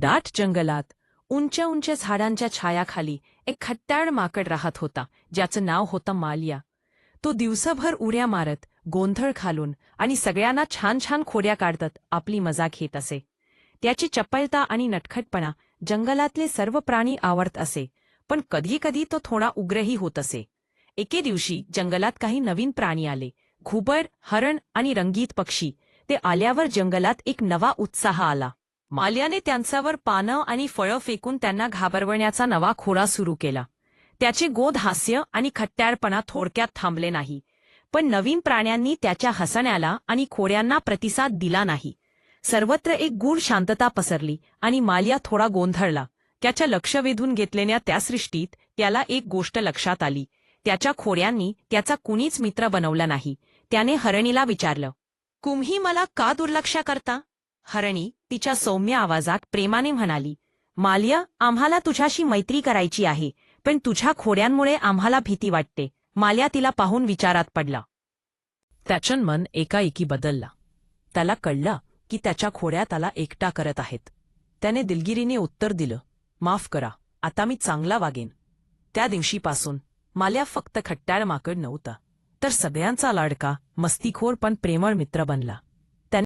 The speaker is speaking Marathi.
दाट जंगलात उंच उंच झाडांच्या छायाखाली एक खट्याळ माकड राहत होता, ज्याचं नाव होतं माल्या. तो दिवसभर उड्या मारत, गोंधळ घालून आणि सगळ्यांना छान छान खोड्या काढत आपली मजा घेत असे. त्याची चपळता आणि नटखटपणा जंगलातले सर्व प्राणी आवडत असे, पण कधी कधी तो थोडा उग्रही होत असे. एके दिवशी जंगलात काही नवीन प्राणी आले. घुबड, हरण आणि रंगीत पक्षी. ते आल्यावर जंगलात एक नवा उत्साह आला. माल्याने त्यांच्यावर पानं आणि फळं फेकून त्यांना घाबरवण्याचा नवा खोडा सुरू केला. त्याचे गोड हास्य आणि खट्याळपणा थोडक्यात थांबले नाही, पण नवीन प्राण्यांनी त्याच्या हसण्याला आणि खोड्यांना प्रतिसाद दिला नाही. सर्वत्र एक गूढ शांतता पसरली आणि माल्या थोडा गोंधळला. त्याच्या लक्ष वेधून घेतलेल्या त्या सृष्टीत त्याला एक गोष्ट लक्षात आली. त्याच्या खोड्यांनी त्याचा कुणीच मित्र बनवला नाही. त्याने हरणीला विचारलं, तुम्ही मला का दुर्लक्ष करता? हरणी तिच्या सौम्य आवाजात प्रेमाने म्हणाली, माल्या, आम्हाला तुझ्याशी मैत्री करायची आहे, पण तुझ्या खोड्यांमुळे आम्हाला भीती वाटते. माल्या तिला पाहून विचारात पडला. त्याचं मन एकाएकी बदलला. त्याला कळलं की त्याच्या खोड्या त्याला एकटा करत आहेत. त्याने दिलगिरीने उत्तर दिलं, माफ करा, आता मी चांगला वागेन. त्या दिवशीपासून माल्या फक्त खट्याळ माकड नव्हता, तर सगळ्यांचा लाडका, मस्तीखोर पण प्रेमळ मित्र बनला.